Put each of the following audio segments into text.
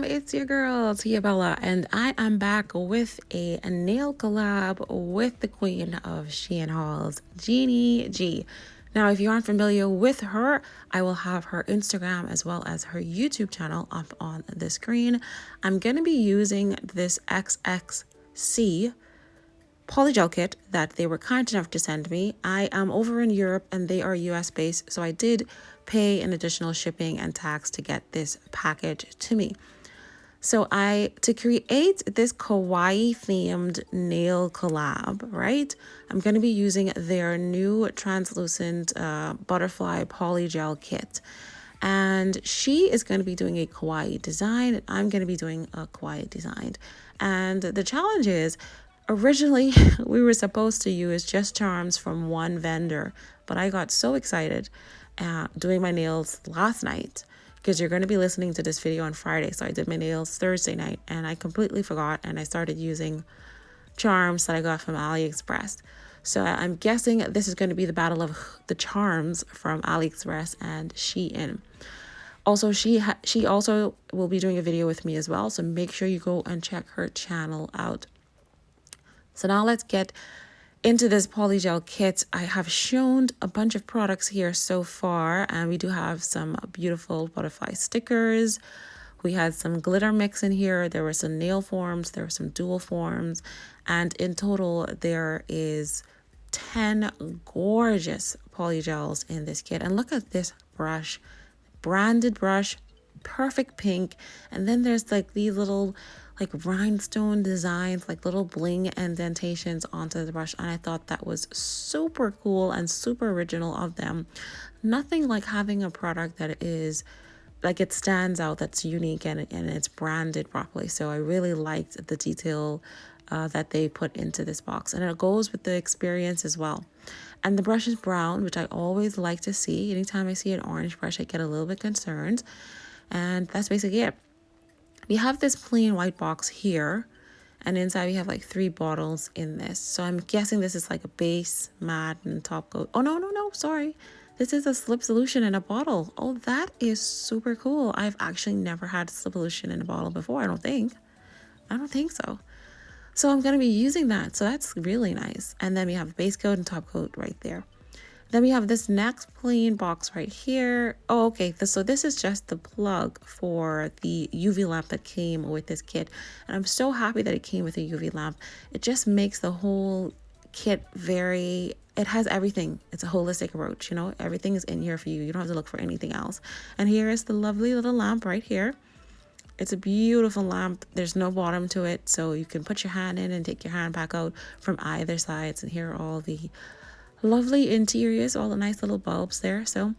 it's your girl Tia Bella, and I am back with a nail collab with the queen of SheIn Hauls, Geni G. Now, if you aren't familiar with her, I will have her Instagram as well as her YouTube channel up on the screen. I'm going to be using this SXC Polygel Kit that they were kind enough to send me. I am over in Europe and they are US based, so I did pay an additional shipping and tax to get this package to me. So to create this kawaii themed nail collab, right? I'm going to be using their new translucent butterfly polygel kit. And she is going to be doing a kawaii design and I'm going to be doing a kawaii design. And the challenge is, originally we were supposed to use just charms from one vendor, but I got so excited doing my nails last night, because you're going to be listening to this video on Friday. So I did my nails Thursday night and I completely forgot, and I started using charms that I got from AliExpress. So I'm guessing this is going to be the battle of the charms from AliExpress and SheIn. Also, she also will be doing a video with me as well, so make sure you go and check her channel out. So now let's get into this polygel kit. I have shown a bunch of products here so far, and we do have some beautiful butterfly stickers. We had some glitter mix in here. There were some nail forms, there were some dual forms, and in total there is 10 gorgeous polygels in this kit. And look at this brush, branded brush, perfect pink. And then there's like these little like rhinestone designs, like little bling indentations onto the brush, and I thought that was super cool and super original of them. Nothing like having a product that is like, it stands out, that's unique, and it's branded properly. So I really liked the detail that they put into this box, and it goes with the experience as well. And the brush is brown, which I always like to see. Anytime I see an orange brush, I get a little bit concerned, and that's basically it. We have this plain white box here, and inside we have like 3 bottles in this. So I'm guessing this is like a base, matte, and top coat. Oh, no, sorry. This is a slip solution in a bottle. Oh, that is super cool. I've actually never had a slip solution in a bottle before, I don't think so. So I'm going to be using that. So that's really nice. And then we have base coat and top coat right there. Then we have this next plain box right here. Oh, okay. So this is just the plug for the UV lamp that came with this kit. And I'm so happy that it came with a UV lamp. It just makes the whole kit it has everything. It's a holistic approach, you know, everything is in here for you. You don't have to look for anything else. And here is the lovely little lamp right here. It's a beautiful lamp. There's no bottom to it. So you can put your hand in and take your hand back out from either sides. And here are all the lovely interiors, all the nice little bulbs there. So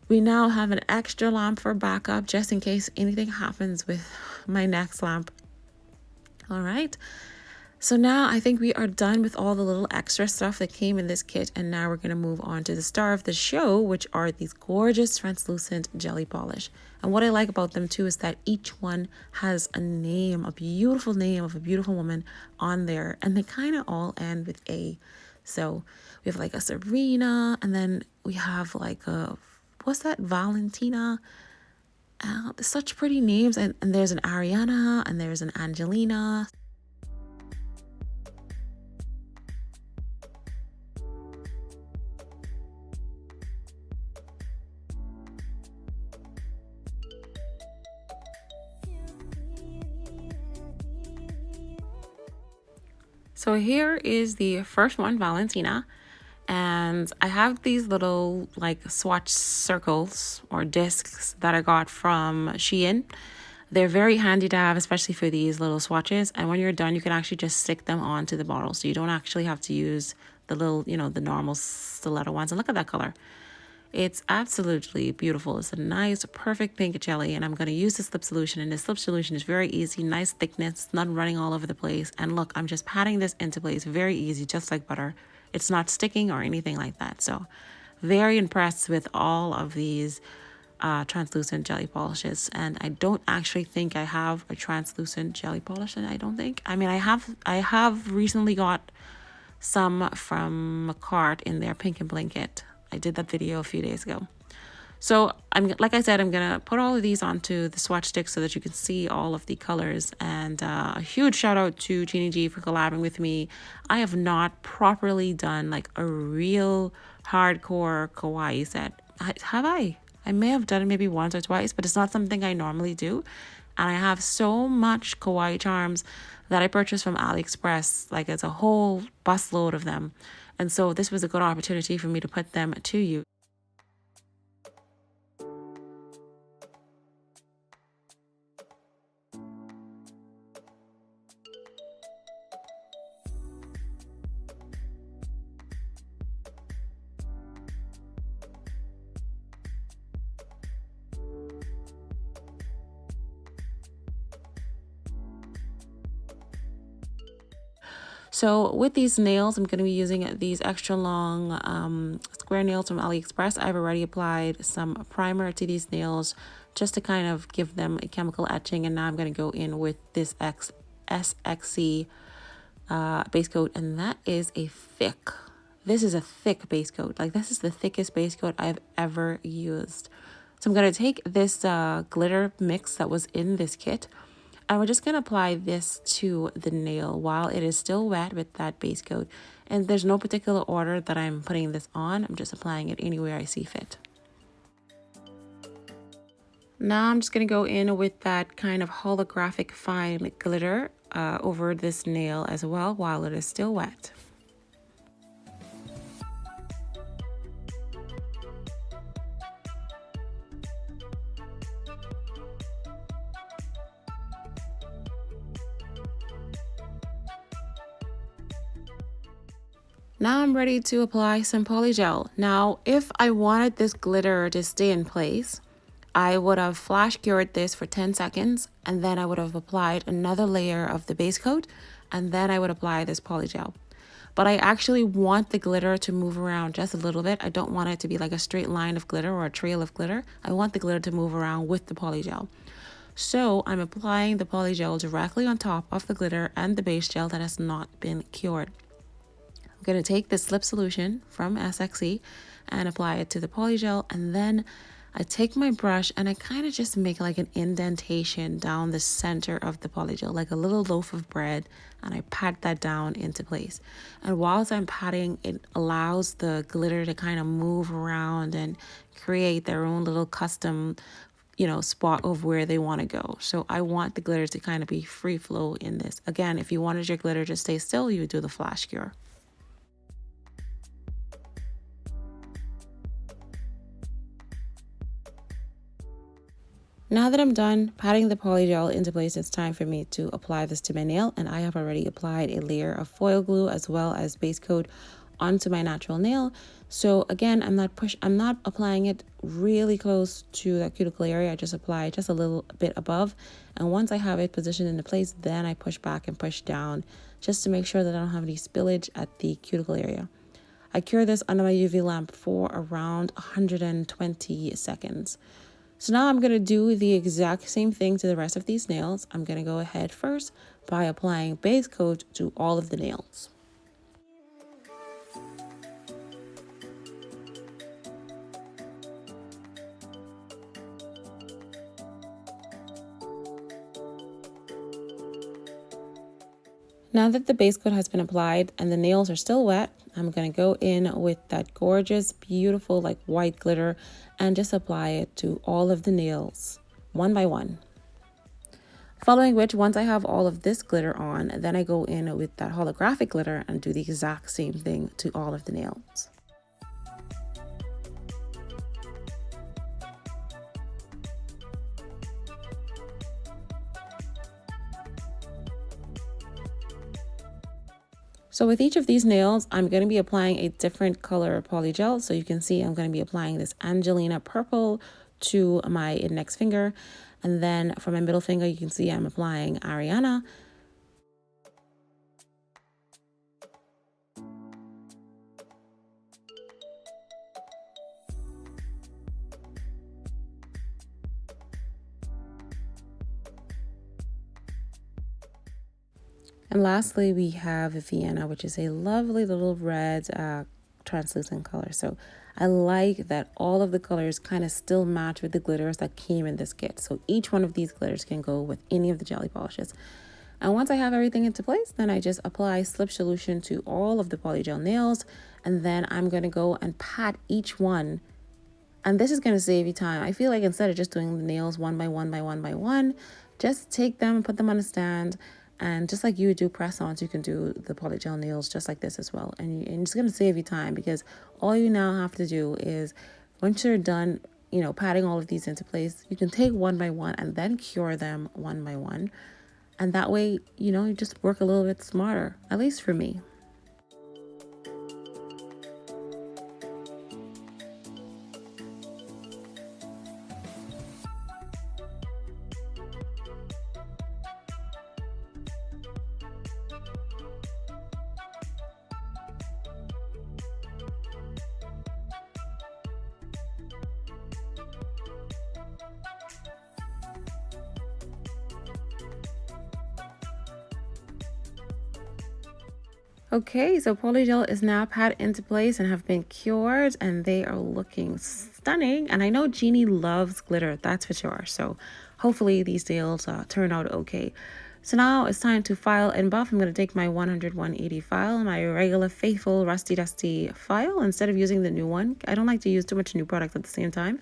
we now have an extra lamp for backup, just in case anything happens with my next lamp. All right, so now I think we are done with all the little extra stuff that came in this kit, and now we're going to move on to the star of the show, which are these gorgeous translucent jelly polish. And what I like about them too is that each one has a name, a beautiful name of a beautiful woman on there, and they kind of all end with A. So we have like a Serena, and then we have like a, what's that, Valentina? Such pretty names. And there's an Ariana, and there's an Angelina. So here is the first one, Valentina, and I have these little like swatch circles or discs that I got from SheIn. They're very handy to have, especially for these little swatches, and when you're done you can actually just stick them onto the bottle, so you don't actually have to use the little, you know, the normal stiletto ones. And look at that color. It's absolutely beautiful. It's a nice, perfect pink jelly, and I'm going to use the slip solution, and the slip solution is very easy, nice thickness, not running all over the place. And look, I'm just patting this into place, very easy, just like butter. It's not sticking or anything like that. So very impressed with all of these translucent jelly polishes. And I don't actually think I have a translucent jelly polish, and I don't think, I mean, I have recently got some from Makartt in their pink and bling kit. I did that video a few days ago. So like I said, I'm gonna put all of these onto the swatch stick so that you can see all of the colors. And a huge shout out to Geni G for collabing with me. I have not properly done like a real hardcore kawaii set. Have I? I may have done it maybe once or twice, but it's not something I normally do. And I have so much Kawaii Charms that I purchased from AliExpress. Like it's a whole busload of them. And so this was a good opportunity for me to put them to you. So with these nails, I'm going to be using these extra long square nails from AliExpress. I've already applied some primer to these nails just to kind of give them a chemical etching. And now I'm going to go in with this SXC base coat. And that is this is a thick base coat. Like this is the thickest base coat I've ever used. So I'm going to take this glitter mix that was in this kit. And we're just going to apply this to the nail while it is still wet with that base coat. And there's no particular order that I'm putting this on. I'm just applying it anywhere I see fit. Now I'm just going to go in with that kind of holographic fine glitter over this nail as well while it is still wet. Now I'm ready to apply some polygel. Now, if I wanted this glitter to stay in place, I would have flash cured this for 10 seconds and then I would have applied another layer of the base coat and then I would apply this polygel. But I actually want the glitter to move around just a little bit. I don't want it to be like a straight line of glitter or a trail of glitter. I want the glitter to move around with the polygel. So I'm applying the polygel directly on top of the glitter and the base gel that has not been cured. I'm going to take this slip solution from SXC and apply it to the polygel, and then I take my brush and I kind of just make like an indentation down the center of the polygel, like a little loaf of bread, and I pat that down into place. And whilst I'm patting, it allows the glitter to kind of move around and create their own little custom, spot of where they want to go. So I want the glitter to kind of be free flow in this. Again, if you wanted your glitter to stay still, you would do the flash cure. Now that I'm done patting the polygel into place, it's time for me to apply this to my nail, and I have already applied a layer of foil glue as well as base coat onto my natural nail. So again, I'm not applying it really close to that cuticle area. I just apply just a little bit above, and once I have it positioned into place, then I push back and push down just to make sure that I don't have any spillage at the cuticle area. I cure this under my UV lamp for around 120 seconds. So now I'm going to do the exact same thing to the rest of these nails. I'm going to go ahead first by applying base coat to all of the nails. Now that the base coat has been applied and the nails are still wet, I'm going to go in with that gorgeous, beautiful, like white glitter and just apply it to all of the nails, one by one. Following which, once I have all of this glitter on, then I go in with that holographic glitter and do the exact same thing to all of the nails. So with each of these nails, I'm going to be applying a different color polygel. So you can see I'm going to be applying this Angelina purple to my index finger. And then for my middle finger, you can see I'm applying Ariana. And lastly, we have Vienna, which is a lovely little red translucent color. So I like that all of the colors kind of still match with the glitters that came in this kit. So each one of these glitters can go with any of the jelly polishes. And once I have everything into place, then I just apply slip solution to all of the polygel nails. And then I'm going to go and pat each one. And this is going to save you time. I feel like instead of just doing the nails one by one by one by one, just take them, put them on a stand, and just like you would do press-ons, you can do the polygel nails just like this as well. And it's going to save you time, because all you now have to do is, once you're done, you know, patting all of these into place, you can take one by one and then cure them one by one. And that way, you know, you just work a little bit smarter, at least for me. Okay, so polygel is now pat into place and have been cured, and they are looking stunning. And I know Geni loves glitter, that's for sure. So hopefully these nails turn out okay. So now it's time to file and buff. I'm going to take my 100-180 file, my regular faithful rusty dusty file, instead of using the new one. I don't like to use too much new product at the same time,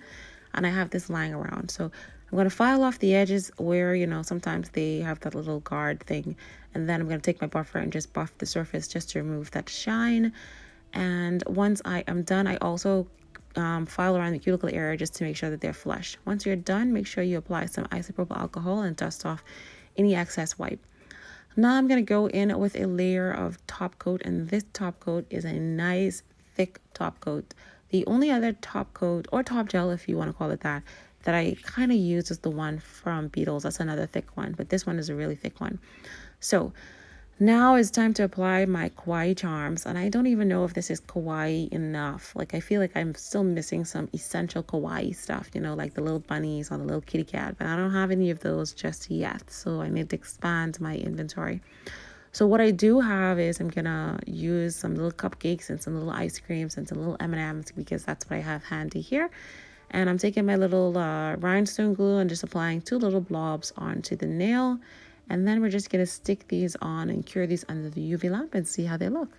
and I have this lying around. So I'm going to file off the edges where, you know, sometimes they have that little guard thing. And then I'm going to take my buffer and just buff the surface just to remove that shine. And once I am done, I also file around the cuticle area just to make sure that they're flush. Once you're done, make sure you apply some isopropyl alcohol and dust off any excess wipe. Now I'm going to go in with a layer of top coat, and this top coat is a nice thick top coat. The only other top coat, or top gel if you want to call it that I kind of use is the one from Beetles. That's another thick one, but this one is a really thick one. So now it's time to apply my Kawaii Charms, and I don't even know if this is kawaii enough. Like, I feel like I'm still missing some essential kawaii stuff, you know, like the little bunnies or the little kitty cat, but I don't have any of those just yet, so I need to expand my inventory. So what I do have is I'm gonna use some little cupcakes and some little ice creams and some little M&Ms, because that's what I have handy here. And I'm taking my little rhinestone glue and just applying 2 little blobs onto the nail. And then we're just going to stick these on and cure these under the UV lamp and see how they look.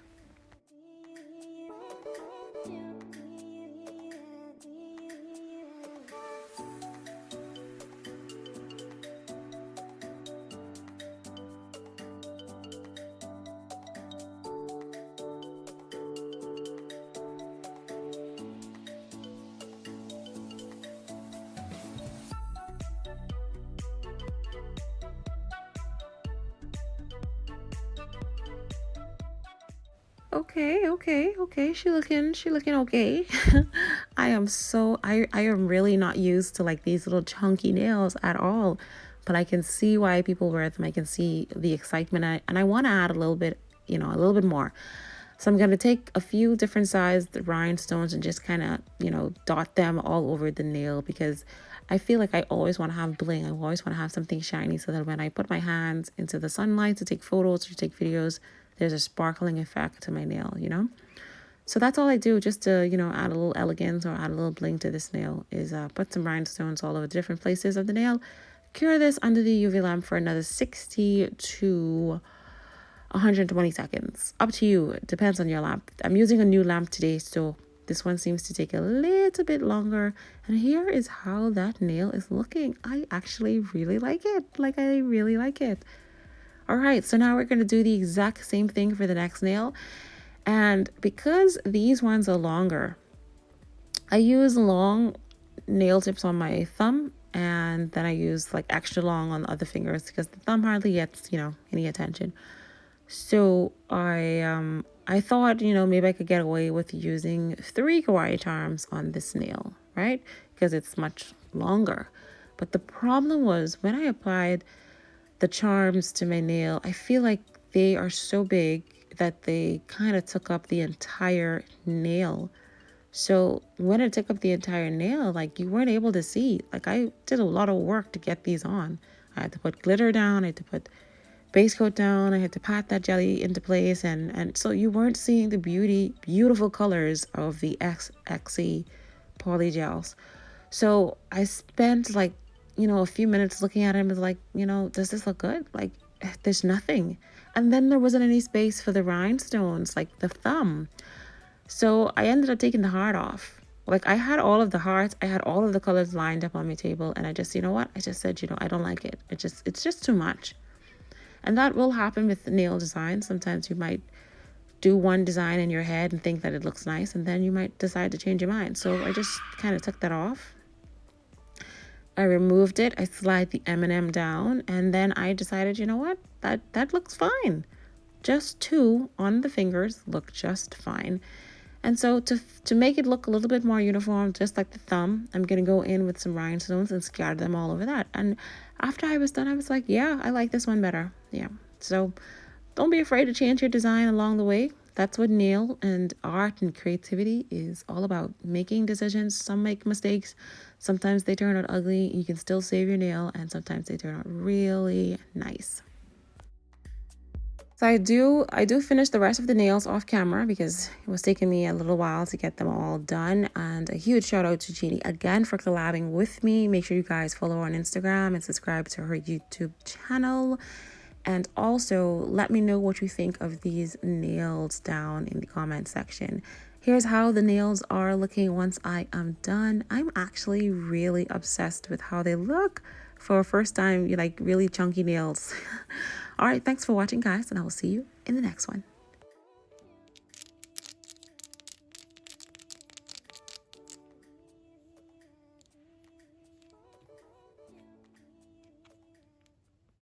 Okay. She looking okay. I am really not used to like these little chunky nails at all, but I can see why people wear them. I can see the excitement, and I want to add a little bit, you know, a little bit more. So I'm going to take a few different sized rhinestones and just kind of, you know, dot them all over the nail, because I feel like I always want to have bling. I always want to have something shiny, so that when I put my hands into the sunlight to take photos or take videos, there's a sparkling effect to my nail, you know. So that's all I do, just to, you know, add a little elegance or add a little bling to this nail, is put some rhinestones all over different places of the nail, cure this under the UV lamp for another 60 to 120 seconds. Up to you. It depends on your lamp. I'm using a new lamp today, so this one seems to take a little bit longer. And here is how that nail is looking. I actually really like it. Like, I really like it. All right, so now we're going to do the exact same thing for the next nail. And because these ones are longer, I use long nail tips on my thumb, and then I use like extra long on the other fingers, because the thumb hardly gets, you know, any attention. So I thought, you know, maybe I could get away with using 3 Kawaii Charms on this nail, right? Because it's much longer. But the problem was, when I applied the charms to my nail, I feel like they are so big that they kind of took up the entire nail. So when it took up the entire nail, like, you weren't able to see. Like, I did a lot of work to get these on. I had to put glitter down, I had to put base coat down. I had to pat that jelly into place, and so you weren't seeing the beautiful colors of the SXC polygels. So I spent like, a few minutes looking at it and was like, does this look good? Like, there's nothing. And then there wasn't any space for the rhinestones, like the thumb. So I ended up taking the heart off. Like, I had all of the hearts, I had all of the colors lined up on my table, and I just, I just said, I don't like it. It's just too much. And that will happen with nail design. Sometimes you might do one design in your head and think that it looks nice, and then you might decide to change your mind. So I just kind of took that off. I removed it. I slide the M&M down, and then I decided, that looks fine. Just two on the fingers look just fine. And so to make it look a little bit more uniform, just like the thumb, I'm going to go in with some rhinestones and scatter them all over that. And after I was done, I was like, yeah, I like this one better. Yeah. So don't be afraid to change your design along the way. That's what nail and art and creativity is all about. Making decisions. Some make mistakes. Sometimes they turn out ugly. You can still save your nail, and sometimes they turn out really nice. So I do finish the rest of the nails off camera because it was taking me a little while to get them all done. And a huge shout out to Geni again for collabing with me. Make sure you guys follow her on Instagram and subscribe to her YouTube channel. And also let me know what you think of these nails down in the comment section. Here's how the nails are looking once I am done. I'm actually really obsessed with how they look for a first time, like really chunky nails. All right, thanks for watching, guys, and I will see you in the next one.